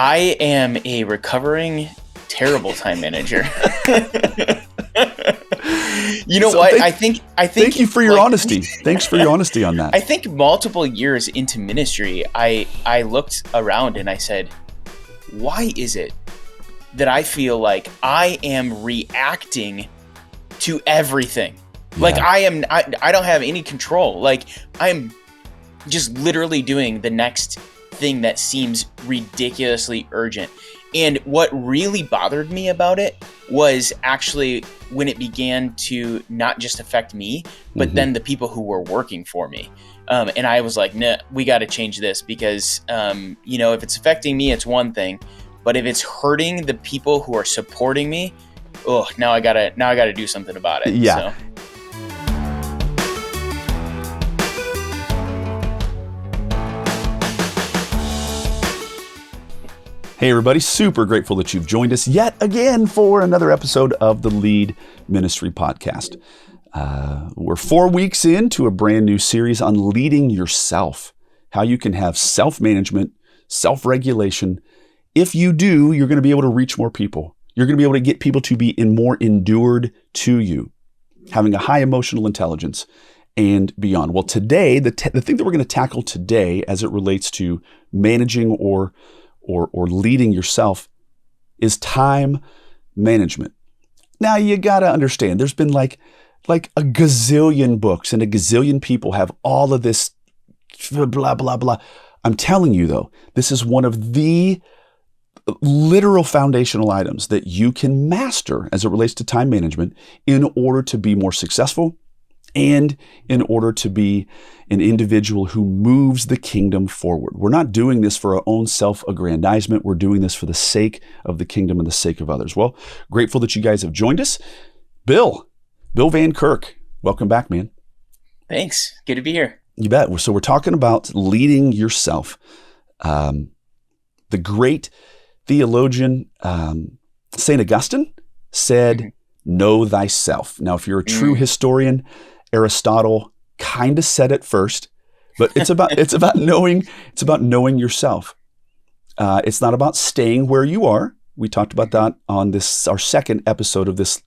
I am a recovering terrible time manager. You know what? I think. Thank you for your honesty. Thanks for your honesty on that. I think multiple years into ministry, I looked around and I said, why is it that I feel like I am reacting to everything? Yeah. Like I don't have any control. Like I'm just literally doing the next thing that seems ridiculously urgent. And what really bothered me about it was actually when it began to not just affect me, but then the people who were working for me. And I was like, nah, we got to change this because, if it's affecting me, it's one thing, but if it's hurting the people who are supporting me, now I gotta do something about it. Yeah. So. Hey everybody, super grateful that you've joined us yet again for another episode of the Lead Ministry Podcast. We're 4 weeks into a brand new series on leading yourself, how you can have self-management, self-regulation. If you do, you're going to be able to reach more people. You're going to be able to get people to be more endured to you, having a high emotional intelligence and beyond. Well, today, the thing that we're going to tackle today as it relates to managing or leading yourself is time management. Now you got to understand, there's been like a gazillion books and a gazillion people have all of this blah, blah, blah. I'm telling you though, this is one of the literal foundational items that you can master as it relates to time management in order to be more successful and in order to be an individual who moves the kingdom forward. We're not doing this for our own self-aggrandizement. We're doing this for the sake of the kingdom and the sake of others. Well, grateful that you guys have joined us. Bill Van Kirk, welcome back, man. Thanks. Good to be here. You bet. So we're talking about leading yourself. The great theologian, St. Augustine said, know thyself. Now, if you're a true historian, Aristotle kind of said it first, but it's about knowing yourself. It's not about staying where you are. We talked about that on our second episode of this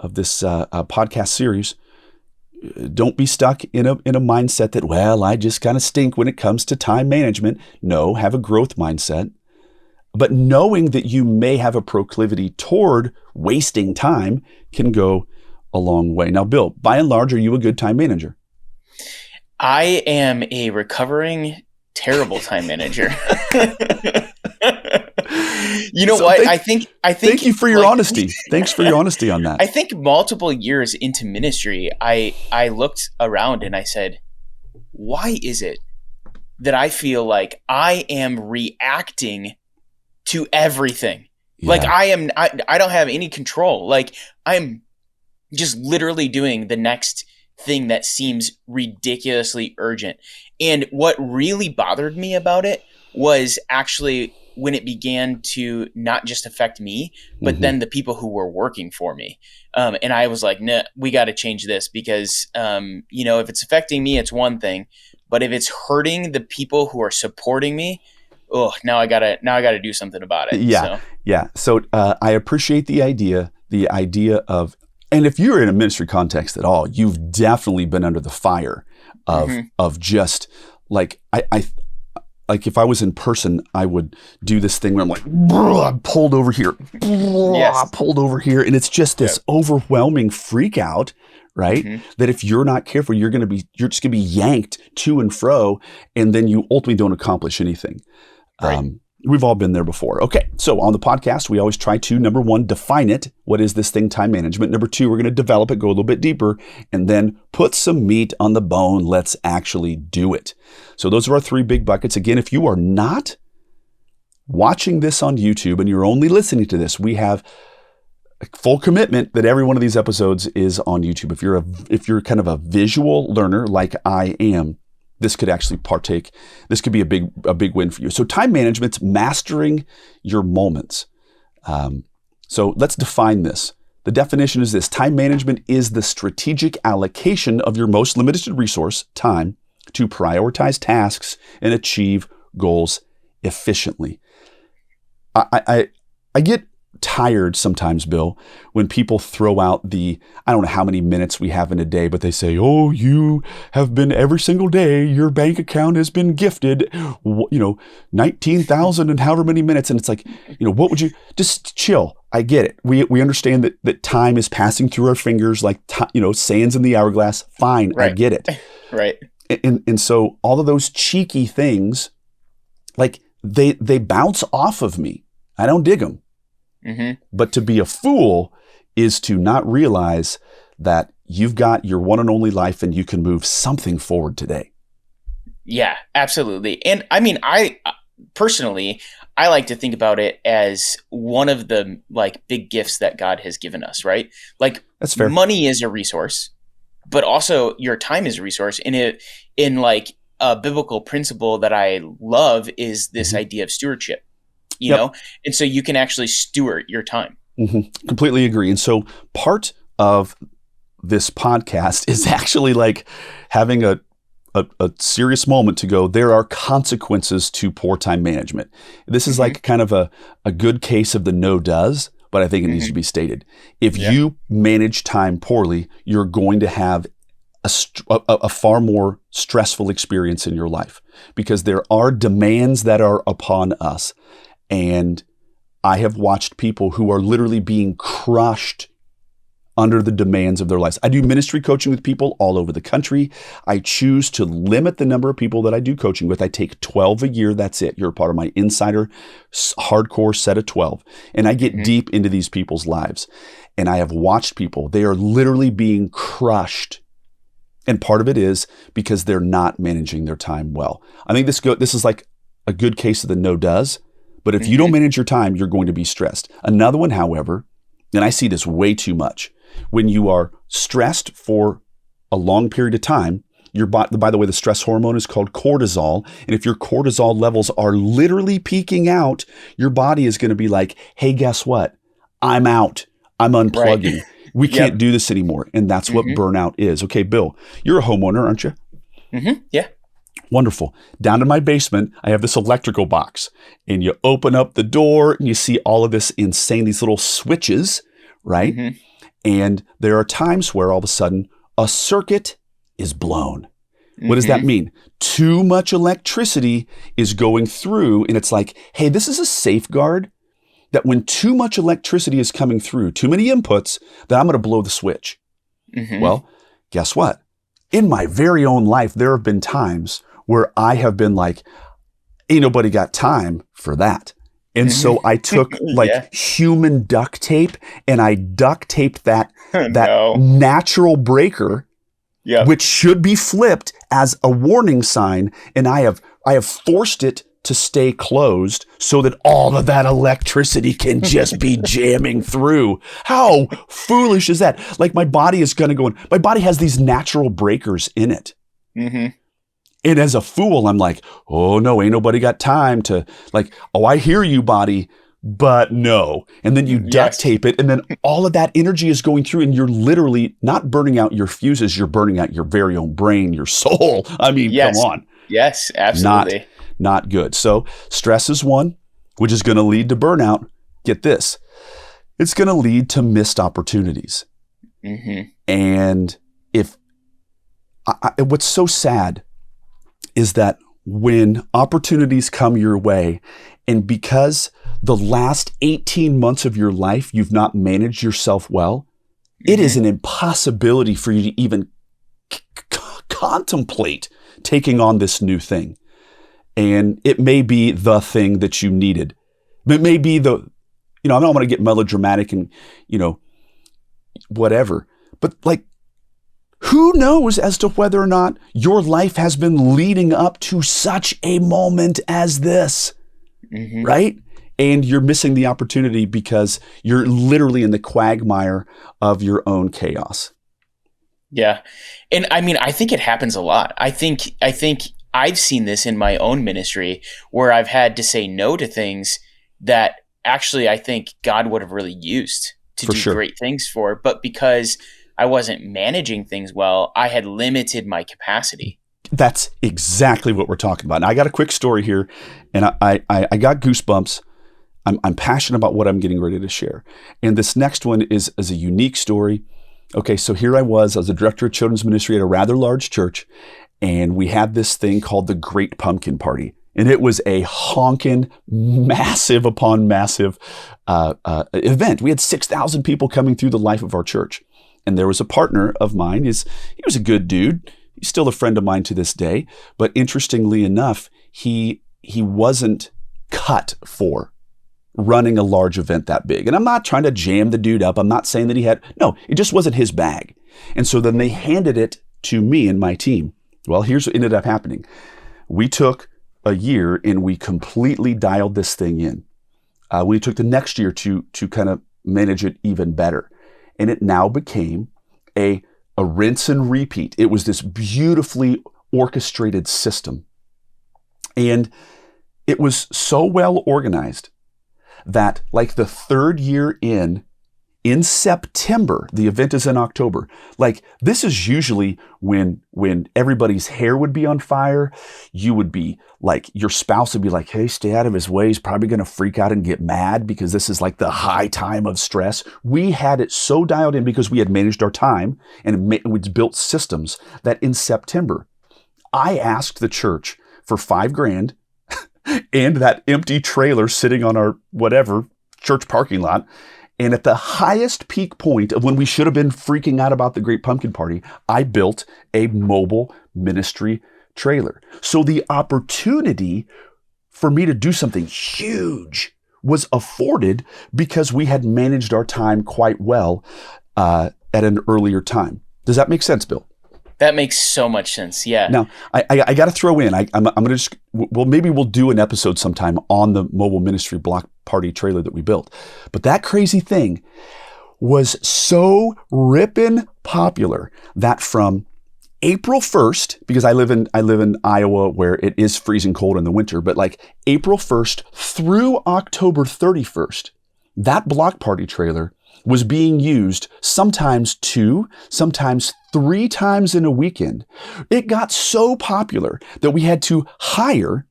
podcast series. Don't be stuck in a mindset that, well, I just kind of stink when it comes to time management. No, have a growth mindset. But knowing that you may have a proclivity toward wasting time can go a long way. Now, Bill, by and large, are you a good time manager? I am a recovering terrible time manager. You know what? I think. Thank you for your honesty. Thanks for your honesty on that. I think multiple years into ministry, I looked around and I said, why is it that I feel like I am reacting to everything? Yeah. Like I don't have any control. Like I'm just literally doing the next thing that seems ridiculously urgent. And what really bothered me about it was actually when it began to not just affect me, but then the people who were working for me. And I was like, nah, we got to change this because, if it's affecting me, it's one thing, but if it's hurting the people who are supporting me, now I gotta do something about it. Yeah. So I appreciate the idea of, and if you're in a ministry context at all, you've definitely been under the fire of just like like if I was in person, I would do this thing where I'm like, I'm pulled over here, pulled over here, and it's just this overwhelming freak out. Right? That if you're not careful, you're just gonna be yanked to and fro, and then you ultimately don't accomplish anything. Right. We've all been there before. Okay, so on the podcast, we always try to, number one, define it. What is this thing, time management? Number two, we're going to develop it, go a little bit deeper, and then put some meat on the bone. Let's actually do it. So those are our three big buckets. Again, if you are not watching this on YouTube and you're only listening to this, we have a full commitment that every one of these episodes is on YouTube. If you're kind of a visual learner like I am, this could actually this could be a big win for you. So time management's mastering your moments. So let's define this. The definition is this: time management is the strategic allocation of your most limited resource, time, to prioritize tasks and achieve goals efficiently. I get tired sometimes, Bill, when people throw out I don't know how many minutes we have in a day, but they say, oh, you have been every single day, your bank account has been gifted, 19,000 and however many minutes. And it's like, what would you, just chill. I get it. We understand that time is passing through our fingers like, sands in the hourglass. Fine. Right. I get it. Right. And so all of those cheeky things, like they bounce off of me. I don't dig them. Mm-hmm. But to be a fool is to not realize that you've got your one and only life and you can move something forward today. Yeah, absolutely. And I mean, I personally like to think about it as one of the like big gifts that God has given us, right? Like that's fair. Money is a resource, but also your time is a resource. And in like a biblical principle that I love is this idea of stewardship. You know, and so you can actually steward your time. Mm-hmm. Completely agree. And so part of this podcast is actually like having a serious moment to go, there are consequences to poor time management. This is like kind of a good case of the no does, but I think it needs to be stated. If you manage time poorly, you're going to have a far more stressful experience in your life because there are demands that are upon us. And I have watched people who are literally being crushed under the demands of their lives. I do ministry coaching with people all over the country. I choose to limit the number of people that I do coaching with. I take 12 a year. That's it. You're a part of my insider hardcore set of 12. And I get deep into these people's lives. And I have watched people, they are literally being crushed. And part of it is because they're not managing their time well. I think this is like a good case of the no does. But if you don't manage your time, you're going to be stressed. Another one, however, and I see this way too much, when you are stressed for a long period of time, by the way, the stress hormone is called cortisol. And if your cortisol levels are literally peaking out, your body is going to be like, hey, guess what? I'm out. I'm unplugging. Right. We can't do this anymore. And that's what burnout is. Okay, Bill, you're a homeowner, aren't you? Mm-hmm. Yeah. Wonderful. Down in my basement, I have this electrical box and you open up the door and you see all of this these little switches, right? Mm-hmm. And there are times where all of a sudden a circuit is blown. What does that mean? Too much electricity is going through and it's like, hey, this is a safeguard that when too much electricity is coming through, too many inputs, that I'm going to blow the switch. Well, guess what? In my very own life, there have been times where I have been like, ain't nobody got time for that. And so I took human duct tape and I duct taped that natural breaker, which should be flipped as a warning sign. And I have forced it to stay closed so that all of that electricity can just be jamming through. How foolish is that? Like my body is going to go my body has these natural breakers in it. And as a fool, I'm like, oh no, ain't nobody got time to like, oh, I hear you, body, but no. And then you duct tape it. And then all of that energy is going through and you're literally not burning out your fuses. You're burning out your very own brain, your soul. I mean, come on. Yes, absolutely. Not good. So stress is one, which is going to lead to burnout. Get this. It's going to lead to missed opportunities. And what's so sad is that when opportunities come your way, and because the last 18 months of your life, you've not managed yourself well, it is an impossibility for you to even contemplate taking on this new thing. And it may be the thing that you needed. It may be I don't want to get melodramatic and, whatever, but like, who knows as to whether or not your life has been leading up to such a moment as this, right? And you're missing the opportunity because you're literally in the quagmire of your own chaos. Yeah. And I mean, I think it happens a lot. I think I've seen this in my own ministry where I've had to say no to things that actually I think God would have really used to do great things for, but because I wasn't managing things well, I had limited my capacity. That's exactly what we're talking about. And I got a quick story here, and I got goosebumps. I'm passionate about what I'm getting ready to share. And this next one is a unique story. Okay, so here I was a director of children's ministry at a rather large church, and we had this thing called the Great Pumpkin Party. And it was a honking, massive upon massive event. We had 6,000 people coming through the life of our church. And there was a partner of mine. He was a good dude. He's still a friend of mine to this day. But interestingly enough, he wasn't cut for running a large event that big. And I'm not trying to jam the dude up. I'm not saying that it just wasn't his bag. And so then they handed it to me and my team. Well, here's what ended up happening. We took a year and we completely dialed this thing in. We took the next year to kind of manage it even better. And it now became a rinse and repeat. It was this beautifully orchestrated system. And it was so well organized that like the third year in September, the event is in October. Like this is usually when everybody's hair would be on fire. You would be like, your spouse would be like, hey, stay out of his way. He's probably going to freak out and get mad because this is like the high time of stress. We had it so dialed in because we had managed our time and we'd built systems that in September, I asked the church for $5,000 and that empty trailer sitting on our whatever church parking lot. And at the highest peak point of when we should have been freaking out about the Great Pumpkin Party, I built a mobile ministry trailer. So the opportunity for me to do something huge was afforded because we had managed our time quite well at an earlier time. Does that make sense, Bill? That makes so much sense. Yeah. Now, I got to throw in, I'm going to just, maybe we'll do an episode sometime on the mobile ministry block party trailer that we built. But that crazy thing was so ripping popular that from April 1st, because I live in Iowa where it is freezing cold in the winter, but like April 1st through October 31st, that block party trailer was being used sometimes 2, sometimes 3 times in a weekend. It got so popular that we had to hire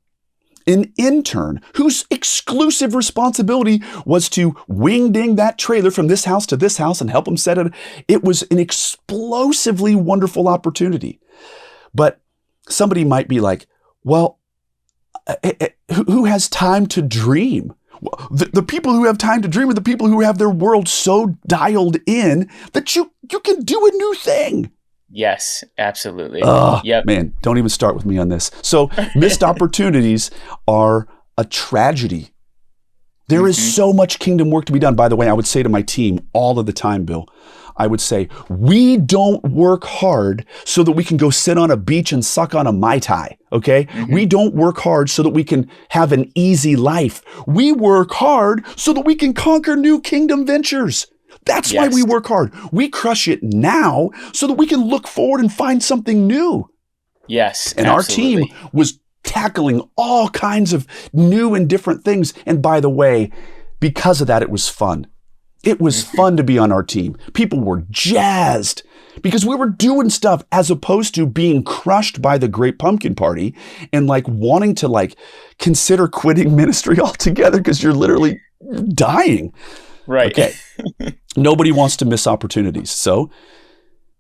an intern whose exclusive responsibility was to wing-ding that trailer from this house to this house and help them set it. It was an explosively wonderful opportunity. But somebody might be like, well, who has time to dream? The people who have time to dream are the people who have their world so dialed in that you can do a new thing. Yes, absolutely. Yep. Man, don't even start with me on this. So missed opportunities are a tragedy. There is so much kingdom work to be done. By the way, I would say to my team all of the time, Bill, I would say, we don't work hard so that we can go sit on a beach and suck on a Mai Tai, okay? We don't work hard so that we can have an easy life. We work hard so that we can conquer new kingdom ventures. That's why we work hard. We crush it now so that we can look forward and find something new. Yes, and absolutely. Our team was tackling all kinds of new and different things. And by the way, because of that, it was fun. It was fun to be on our team. People were jazzed because we were doing stuff as opposed to being crushed by the Great Pumpkin Party and like wanting to like consider quitting ministry altogether because you're literally dying. Right. Okay. Nobody wants to miss opportunities. So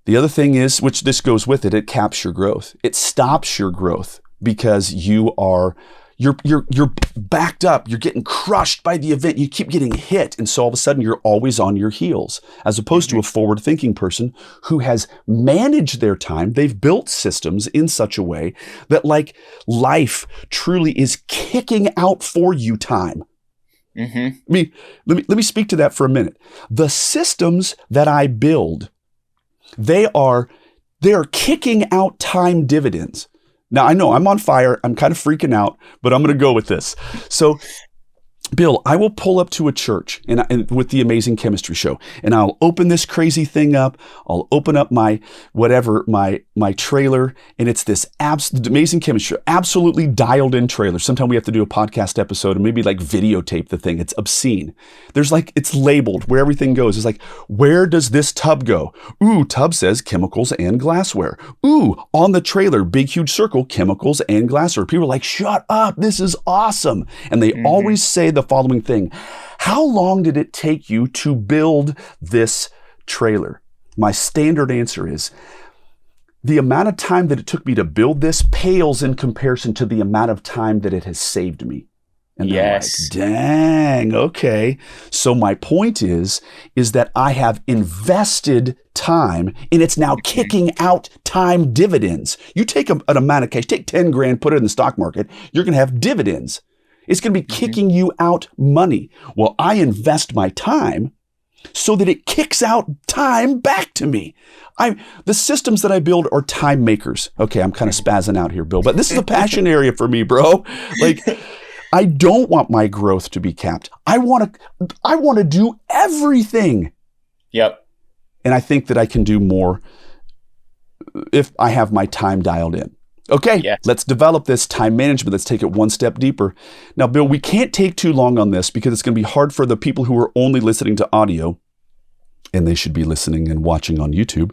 the other thing is, which this goes with it, it caps your growth. It stops your growth because you're backed up. You're getting crushed by the event. You keep getting hit. And so all of a sudden you're always on your heels, as opposed to a forward thinking person who has managed their time. They've built systems in such a way that like life truly is kicking out for you time. I mean, let me speak to that for a minute. The systems that I build, they are kicking out time dividends. Now, I know I'm on fire. I'm kind of freaking out, but I'm going to go with this. So, Bill, I will pull up to a church and with the Amazing Chemistry Show, and I'll open this crazy thing up. I'll open up my trailer, and it's this Amazing Chemistry, absolutely dialed in trailer. Sometimes we have to do a podcast episode and maybe like videotape the thing. It's obscene. There's like, it's labeled where everything goes. It's like, where does this tub go? Ooh, tub says chemicals and glassware. Ooh, on the trailer, big, huge circle, chemicals and glassware. People are like, shut up. This is awesome. And they always say the the following thing. How long did it take you to build this trailer? My standard answer is, the amount of time that it took me to build this pales in comparison to the amount of time that it has saved me. And they're like, dang, okay. So my point is that I have invested time and it's now kicking out time dividends. You take an amount of cash, take 10 grand, put it in the stock market, you're going to have dividends. It's going to be kicking you out money. Well, I invest my time so that it kicks out time back to me. The systems that I build are time makers. Okay, I'm kind of spazzing out here, Bill, but this is a passion area for me, bro. Like, I don't want my growth to be capped. I want to do everything. Yep. And I think that I can do more if I have my time dialed in. Okay, Let's develop this time management. Let's take it one step deeper. Now, Bill, we can't take too long on this because it's going to be hard for the people who are only listening to audio, and they should be listening and watching on YouTube.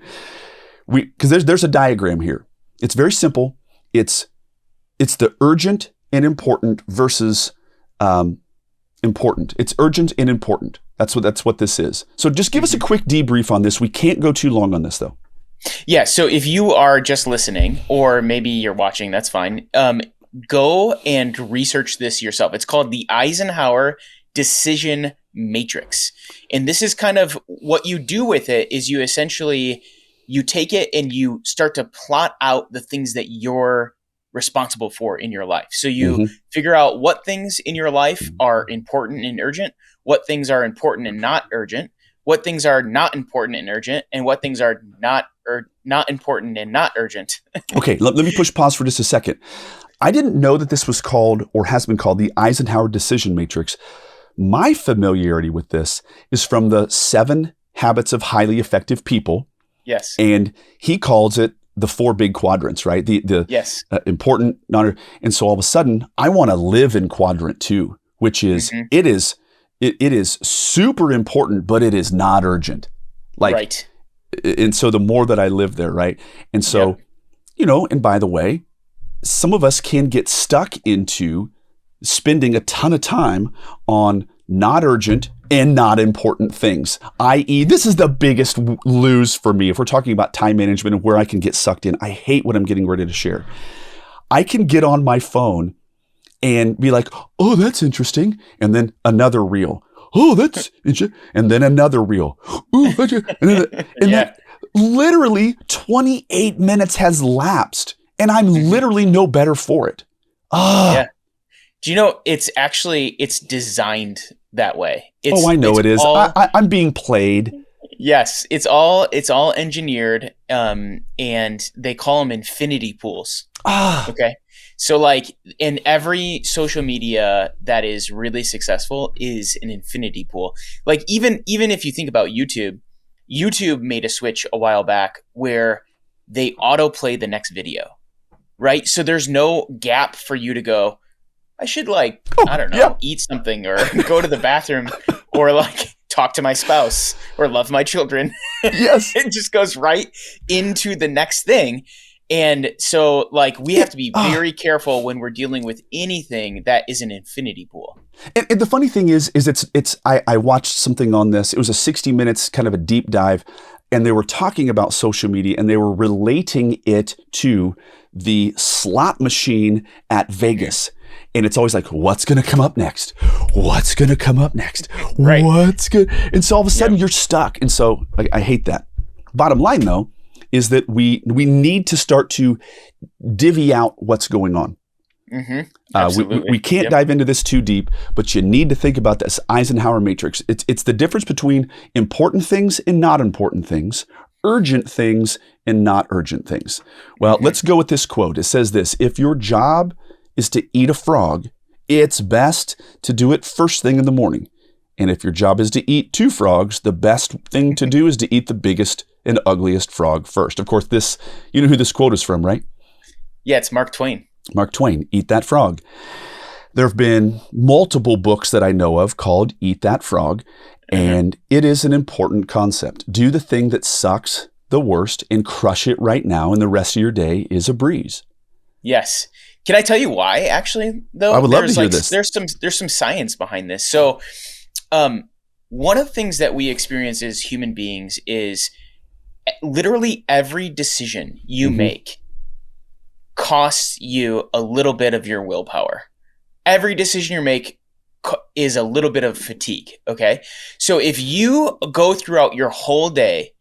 Because there's a diagram here. It's very simple. It's the urgent and important versus important. It's urgent and important. That's what this is. So just give us a quick debrief on this. We can't go too long on this, though. Yeah, so if you are just listening, or maybe you're watching, that's fine. Go and research this yourself. It's called the Eisenhower Decision Matrix. And this is kind of what you do with it is you take it and you start to plot out the things that you're responsible for in your life. So you figure out what things in your life are important and urgent, what things are important and not urgent, what things are not important and urgent, and what things are not important and not urgent. Okay, let me push pause for just a second. I didn't know that this was called or has been called the Eisenhower Decision Matrix. My familiarity with this is from the 7 Habits of Highly Effective People. Yes. And he calls it the 4 big quadrants, right? The important, not, and so all of a sudden, I want to live in quadrant 2, which is it is super important, but it is not urgent. Right. And so the more that I live there, right? And so, and by the way, some of us can get stuck into spending a ton of time on not urgent and not important things, i.e., this is the biggest lose for me. If we're talking about time management and where I can get sucked in, I hate what I'm getting ready to share. I can get on my phone and be like, oh, that's interesting. And then another reel. Oh, that's interesting. And then another reel. Ooh, and then literally 28 minutes has lapsed and I'm literally no better for it. Yeah. Do you know, it's designed that way. I know it is. I'm being played. Yes, it's all engineered, and they call them infinity pools. Okay. So like in every social media that is really successful is an infinity pool. Like even if you think about YouTube made a switch a while back where they autoplay the next video, right? So there's no gap for you to go, I should eat something or go to the bathroom or like talk to my spouse or love my children. Yes. It just goes right into the next thing. And so like we have to be very careful when we're dealing with anything that is an infinity pool. And the funny thing is I watched something on this. It was a 60 minutes kind of a deep dive, and they were talking about social media and they were relating it to the slot machine at Vegas. And it's always like, what's going to come up next? What's going to come up next? Right. What's good? And so all of a sudden you're stuck. And so I hate that. Bottom line though, is that we need to start to divvy out what's going on. Absolutely. We can't dive into this too deep, but you need to think about this Eisenhower matrix. It's the difference between important things and not important things, urgent things and not urgent things. Well, let's go with this quote. It says this: if your job is to eat a frog, it's best to do it first thing in the morning. And if your job is to eat 2 frogs, the best thing to do is to eat the biggest and ugliest frog first. Of course, you know who this quote is from, right? Yeah, it's Mark Twain. Mark Twain, Eat That Frog. There have been multiple books that I know of called Eat That Frog, and it is an important concept. Do the thing that sucks the worst and crush it right now, and the rest of your day is a breeze. Yes. Can I tell you why? Actually, though, I would love to hear this. There's some science behind this. So, one of the things that we experience as human beings is literally every decision you make costs you a little bit of your willpower. Every decision you make is a little bit of fatigue. Okay, so if you go throughout your whole day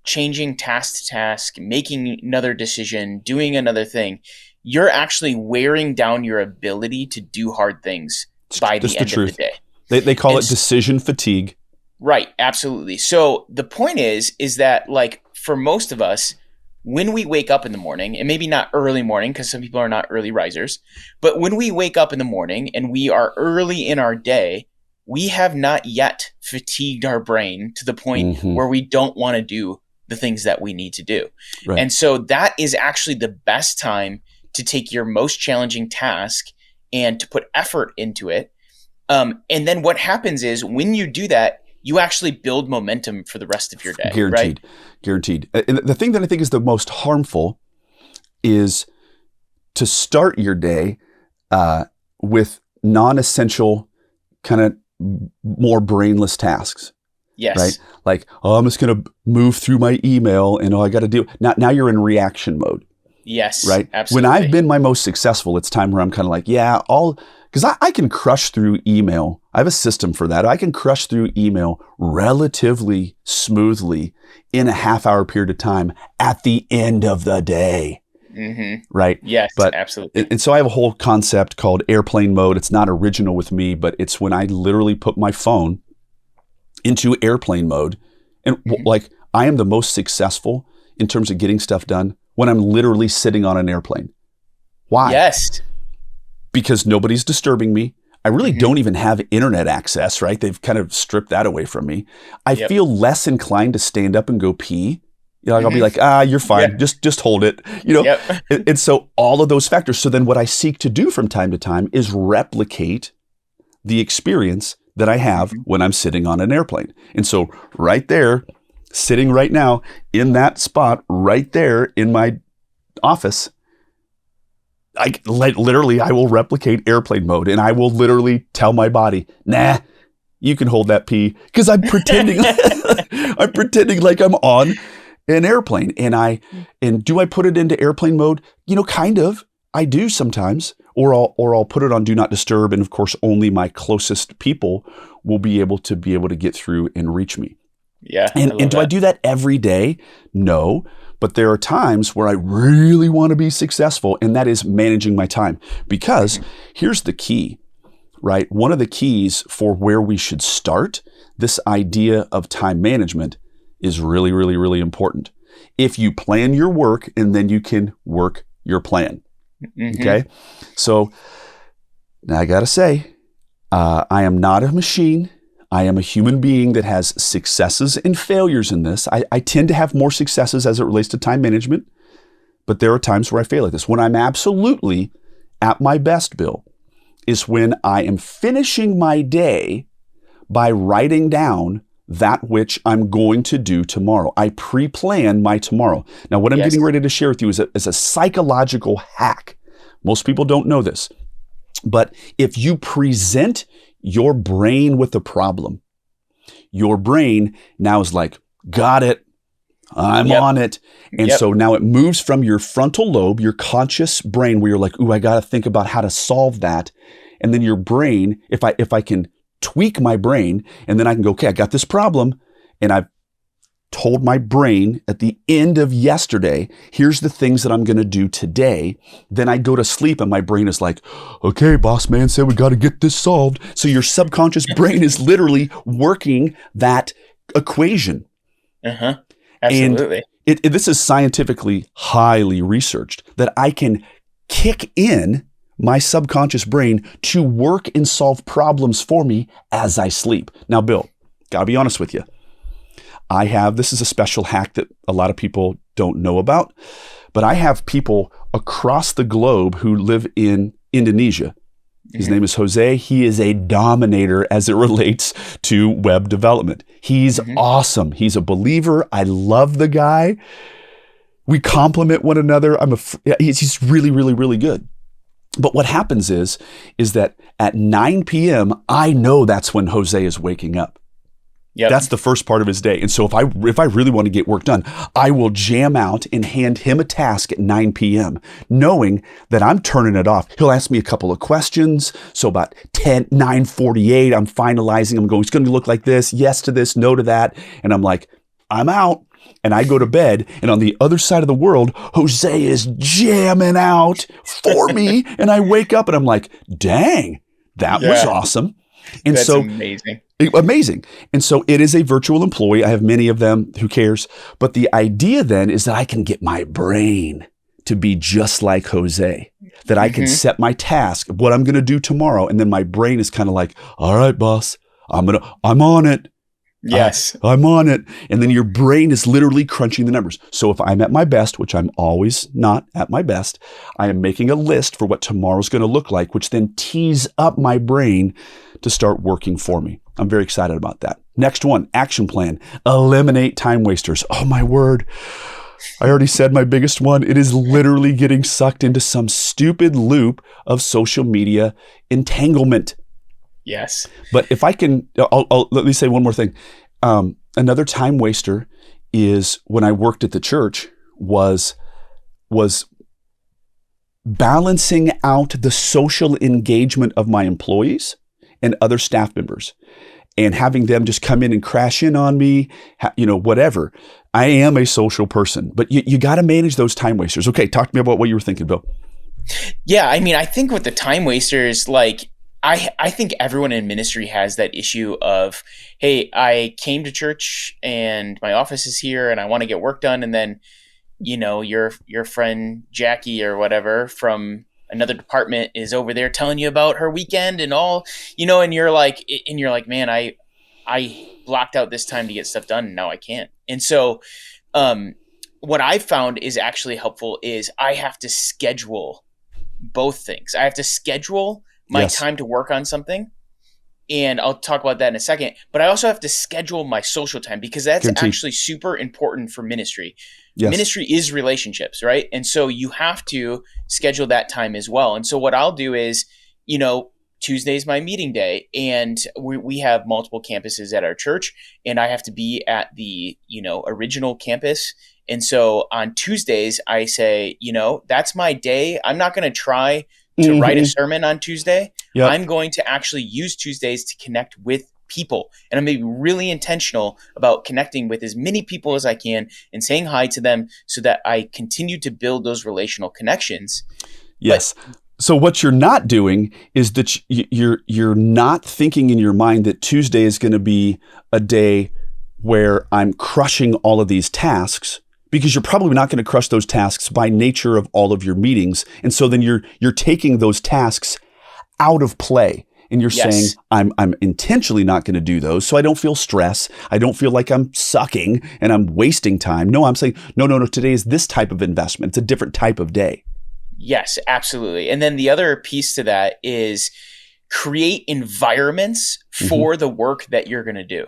changing task to task, making another decision, doing another thing, you're actually wearing down your ability to do hard things by the end of the day. They call it decision fatigue. Right, absolutely. So the point is that, like, for most of us, when we wake up in the morning, and maybe not early morning because some people are not early risers, but when we wake up in the morning and we are early in our day, we have not yet fatigued our brain to the point where we don't want to do the things that we need to do. Right. And so that is actually the best time to take your most challenging task and to put effort into it. And then what happens is when you do that, you actually build momentum for the rest of your day. Guaranteed. Right? Guaranteed. And the thing that I think is the most harmful is to start your day with non-essential kind of more brainless tasks. Yes. Right? Like, oh, I'm just going to move through my email and I got to do. Now you're in reaction mode. Yes. Right? Absolutely. When I've been my most successful, it's time where I'm kind of like, because I can crush through email. I have a system for that. I can crush through email relatively smoothly in a half-hour period of time at the end of the day. Right? Yes, but, absolutely. And so I have a whole concept called airplane mode. It's not original with me, but it's when I literally put my phone into airplane mode. And like, I am the most successful in terms of getting stuff done when I'm literally sitting on an airplane. Why? Yes. Because nobody's disturbing me. I really don't even have internet access, right? They've kind of stripped that away from me. I feel less inclined to stand up and go pee. You know, I'll be like, you're fine. Just hold it. You know, and so all of those factors. So then what I seek to do from time to time is replicate the experience that I have when I'm sitting on an airplane. And so right there, sitting right now in that spot right there in my office, I will replicate airplane mode and I will literally tell my body, nah, you can hold that pee, because I'm pretending I'm pretending like I'm on an airplane. And do I put it into airplane mode? You know, kind of. I do sometimes, or I'll put it on do not disturb, and of course only my closest people will be able to get through and reach me. Yeah. And do I do that every day? No. But there are times where I really want to be successful, and that is managing my time. Because here's the key, right? One of the keys for where we should start this idea of time management is really, really, really important. If you plan your work, and then you can work your plan. Okay? So now I got to say, I am not a machine. I am a human being that has successes and failures in this. I tend to have more successes as it relates to time management, but there are times where I fail at this. When I'm absolutely at my best, Bill, is when I am finishing my day by writing down that which I'm going to do tomorrow. I pre-plan my tomorrow. Now, what I'm getting ready to share with you is a psychological hack. Most people don't know this, but if you present your brain with a problem, your brain now is like, got it, I'm on it. And so now it moves from your frontal lobe, your conscious brain, where you're like, ooh, I got to think about how to solve that. And then your brain, if I can tweak my brain, and then I can go, okay, I got this problem, and I've told my brain at the end of yesterday, here's the things that I'm going to do today. Then I go to sleep and my brain is like, okay, boss man said we got to get this solved. So your subconscious brain is literally working that equation. Absolutely. And this is scientifically highly researched, that I can kick in my subconscious brain to work and solve problems for me as I sleep. Now, Bill, gotta be honest with you. This is a special hack that a lot of people don't know about, but I have people across the globe who live in Indonesia. His name is Jose. He is a dominator as it relates to web development. He's awesome. He's a believer. I love the guy. We complement one another. He's really, really, really good. But what happens is that at 9 p.m., I know that's when Jose is waking up. Yep. That's the first part of his day. And so if I really want to get work done, I will jam out and hand him a task at 9 p.m., knowing that I'm turning it off. He'll ask me a couple of questions. So about 9:48, I'm finalizing. I'm going, it's going to look like this. Yes to this, no to that. And I'm like, I'm out. And I go to bed, and on the other side of the world, Jose is jamming out for me. And I wake up and I'm like, dang, that was awesome. And That's so amazing. Amazing. And so it is a virtual employee. I have many of them. Who cares? But the idea then is that I can get my brain to be just like Jose, that I can set my task, what I'm going to do tomorrow. And then my brain is kind of like, all right, boss, I'm on it. Yes. I'm on it. And then your brain is literally crunching the numbers. So if I'm at my best, which I'm always not at my best, I am making a list for what tomorrow's going to look like, which then tees up my brain to start working for me. I'm very excited about that. Next one, action plan. Eliminate time wasters. Oh my word. I already said my biggest one. It is literally getting sucked into some stupid loop of social media entanglement. Yes. But if I can, let me say one more thing. Another time waster is when I worked at the church was balancing out the social engagement of my employees and other staff members, and having them just come in and crash in on me, whatever. I am a social person, but you got to manage those time wasters. Okay, talk to me about what you were thinking, Bill. Yeah, I mean, I think with the time wasters, like, I think everyone in ministry has that issue of, hey, I came to church and my office is here and I want to get work done. And then, your friend Jackie or whatever from another department is over there telling you about her weekend and all, and you're like, man, I blocked out this time to get stuff done and now I can't. And so, what I found is actually helpful is I have to schedule both things. I have to schedule my time to work on something, and I'll talk about that in a second, but I also have to schedule my social time because that's actually super important for ministry. Yes. Ministry is relationships, right? And so you have to schedule that time as well. And so what I'll do is, Tuesday's my meeting day, and we have multiple campuses at our church, and I have to be at the, original campus. And so on Tuesdays, I say, that's my day. I'm not going to try to write a sermon on Tuesday. Yep. I'm going to actually use Tuesdays to connect with people. And I'm going to be really intentional about connecting with as many people as I can and saying hi to them so that I continue to build those relational connections. Yes. So what you're not doing is that you're not thinking in your mind that Tuesday is going to be a day where I'm crushing all of these tasks, because you're probably not going to crush those tasks by nature of all of your meetings. And so then you're taking those tasks out of play, and you're saying, I'm intentionally not going to do those so I don't feel stress. I don't feel like I'm sucking and I'm wasting time. No, I'm saying, no, today is this type of investment. It's a different type of day. Yes, absolutely. And then the other piece to that is create environments for the work that you're going to do.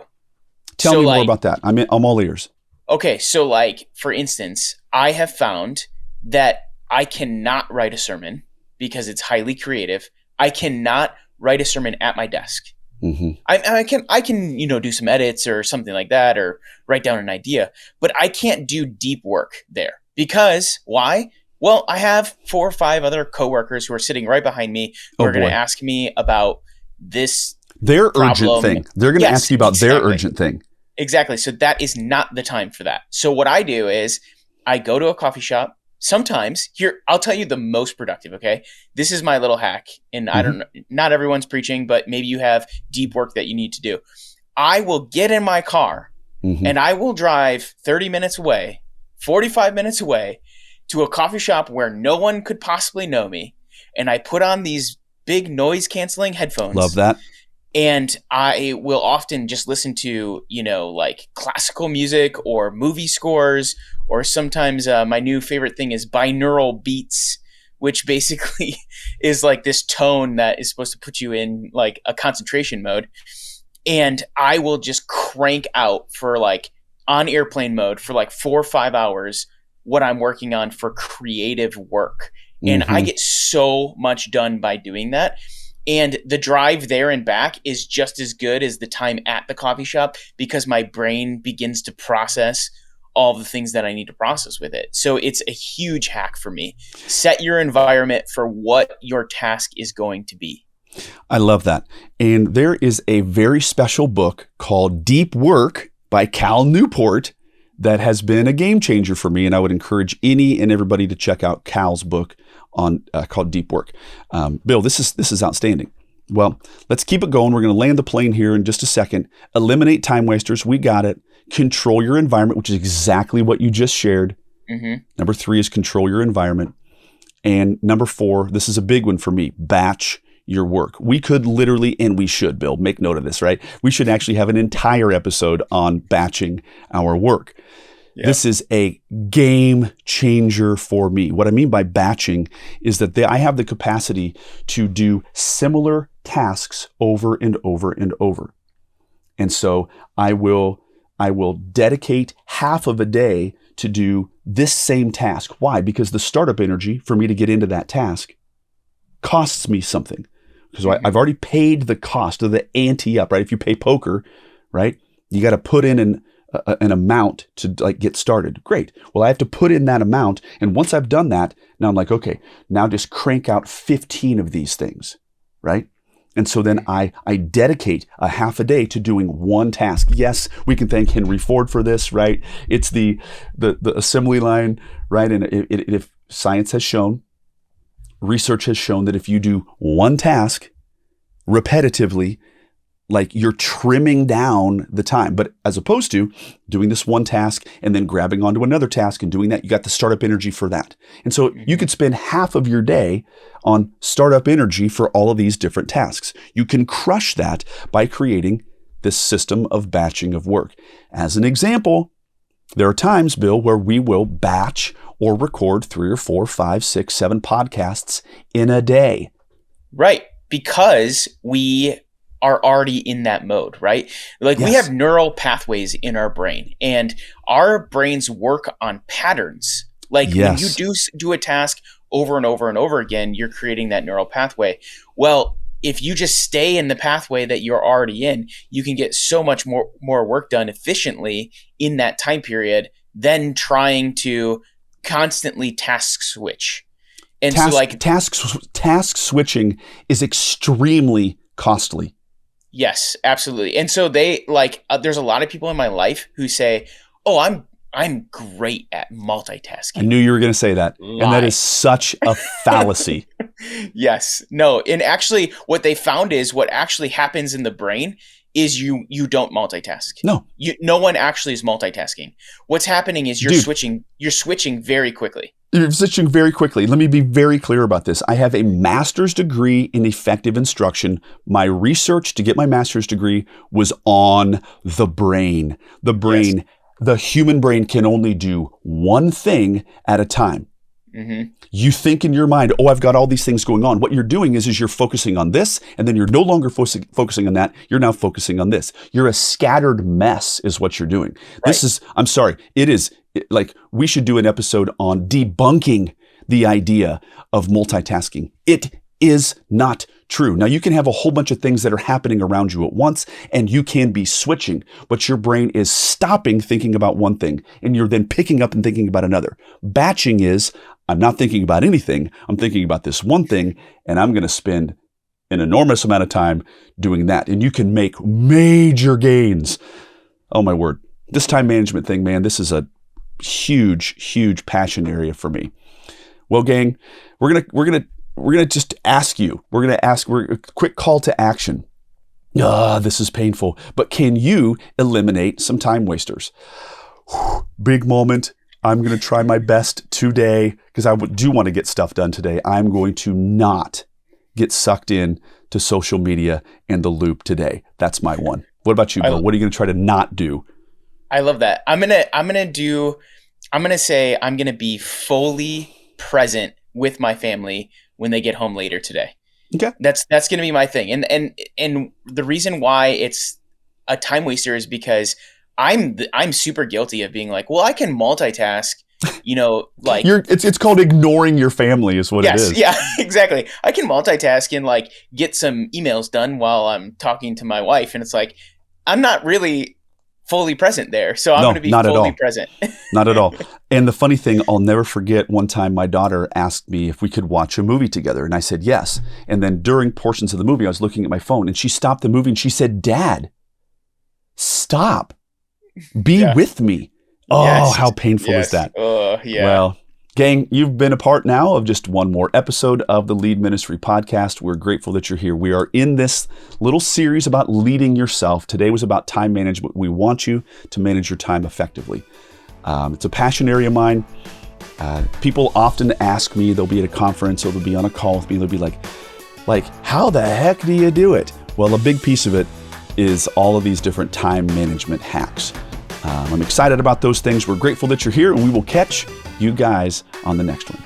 Tell me more about that. I'm all ears. Okay, so for instance, I have found that I cannot write a sermon because it's highly creative. I cannot write a sermon at my desk. I can do some edits or something like that, or write down an idea, but I can't do deep work there. Because why? Well, I have 4 or 5 other coworkers who are sitting right behind me who are going to ask me about their urgent thing. They're going to ask you about their urgent thing. Exactly. So that is not the time for that. So what I do is I go to a coffee shop. Sometimes I'll tell you the most productive. Okay. This is my little hack. And I don't know, not everyone's preaching, but maybe you have deep work that you need to do. I will get in my car and I will drive 30 minutes away, 45 minutes away to a coffee shop where no one could possibly know me. And I put on these big noise canceling headphones. Love that. And I will often just listen to, classical music or movie scores, or sometimes my new favorite thing is binaural beats, which basically is like this tone that is supposed to put you in like a concentration mode. And I will just crank out for on airplane mode for 4 or 5 hours what I'm working on for creative work. And I Mm-hmm. get so much done by doing that. And the drive there and back is just as good as the time at the coffee shop because my brain begins to process all the things that I need to process with it. So it's a huge hack for me. Set your environment for what your task is going to be. I love that. And there is a very special book called Deep Work by Cal Newport that has been a game changer for me. And I would encourage any and everybody to check out Cal's book on called Deep Work. Bill, this is outstanding. Well, let's keep it going. We're going to land the plane here in just a second. Eliminate time wasters. We got it. Control your environment, which is exactly what you just shared. Mm-hmm. Number 3 is control your environment. And number 4, this is a big one for me, batch your work. We could literally, and we should, Bill, make note of this, right? We should actually have an entire episode on batching our work. Yep. This is a game changer for me. What I mean by batching is that I have the capacity to do similar tasks over and over and over. And so I will dedicate half of a day to do this same task. Why? Because the startup energy for me to get into that task costs me something. Because I've already paid the cost of the ante up, right? If you pay poker, right, you got to put in an amount to like get started. Great. Well, I have to put in that amount. And once I've done that, now I'm like, okay, now just crank out 15 of these things, right? And so then I dedicate a half a day to doing one task. Yes, we can thank Henry Ford for this, right? It's the assembly line, right? And if science has shown, research has shown that if you do one task repetitively, like you're trimming down the time, but as opposed to doing this one task and then grabbing onto another task and doing that, you got the startup energy for that. And so you could spend half of your day on startup energy for all of these different tasks. You can crush that by creating this system of batching of work. As an example, there are times, Bill, where we will batch or record 3 or 4, 5, 6, 7 podcasts in a day. Right. Because we are already in that mode, right? Like Yes. We have neural pathways in our brain and our brains work on patterns. Like Yes. when you do a task over and over and over again, you're creating that neural pathway. Well, if you just stay in the pathway that you're already in, you can get so much more work done efficiently in that time period than trying to constantly task switch. And task switching is extremely costly. Yes, absolutely. And so there's a lot of people in my life who say, "Oh, I'm great at multitasking." I knew you were going to say that. Lie. And that is such a fallacy. Yes. No. And actually what they found is what actually happens in the brain is you don't multitask. No. No one actually is multitasking. What's happening is you're switching very quickly. You're switching very quickly. Let me be very clear about this. I have a master's degree in effective instruction. My research to get my master's degree was on the brain. The brain, yes. The human brain can only do one thing at a time. Mm-hmm. You think in your mind, oh, I've got all these things going on. What you're doing is you're focusing on this, and then you're no longer focusing on that. You're now focusing on this. You're a scattered mess is what you're doing. Right. I'm sorry, it is like we should do an episode on debunking the idea of multitasking. It is not true. Now, you can have a whole bunch of things that are happening around you at once, and you can be switching, but your brain is stopping thinking about one thing, and you're then picking up and thinking about another. Batching is, I'm not thinking about anything. I'm thinking about this one thing, and I'm going to spend an enormous amount of time doing that. And you can make major gains. Oh my word. This time management thing, man, this is a huge, huge passion area for me. Well, gang, we're gonna just ask you. We're a quick call to action. This is painful, but can you eliminate some time wasters? Big moment. I'm going to try my best today because I do want to get stuff done today. I'm going to not get sucked in to social media and the loop today. That's my one. What about you, Bill? What are you going to try to not do? I love that. I'm going to say I'm going to be fully present with my family when they get home later today. Okay. That's going to be my thing. And the reason why it's a time waster is because I'm super guilty of being like, well, I can multitask like it's called ignoring your family is what it yes, is. yeah, exactly. I can multitask and like get some emails done while I'm talking to my wife, and it's like I'm not really fully present there, so I'm going No, to be not at fully all. present. Not at all. And the funny thing, I'll never forget one time my daughter asked me if we could watch a movie together. And I said yes. And then during portions of the movie, I was looking at my phone and she stopped the movie and she said, "Dad, stop. Be Yeah. with me." Oh, Yes. how painful is Yes. that? Oh, yeah. Well, gang, you've been a part now of just one more episode of the Lead Ministry Podcast. We're grateful that you're here. We are in this little series about leading yourself. Today was about time management. We want you to manage your time effectively. It's a passion area of mine. People often ask me, they'll be at a conference or they'll be on a call with me, they'll be like, how the heck do you do it? Well, a big piece of it is all of these different time management hacks. I'm excited about those things. We're grateful that you're here, and we will catch you guys on the next one.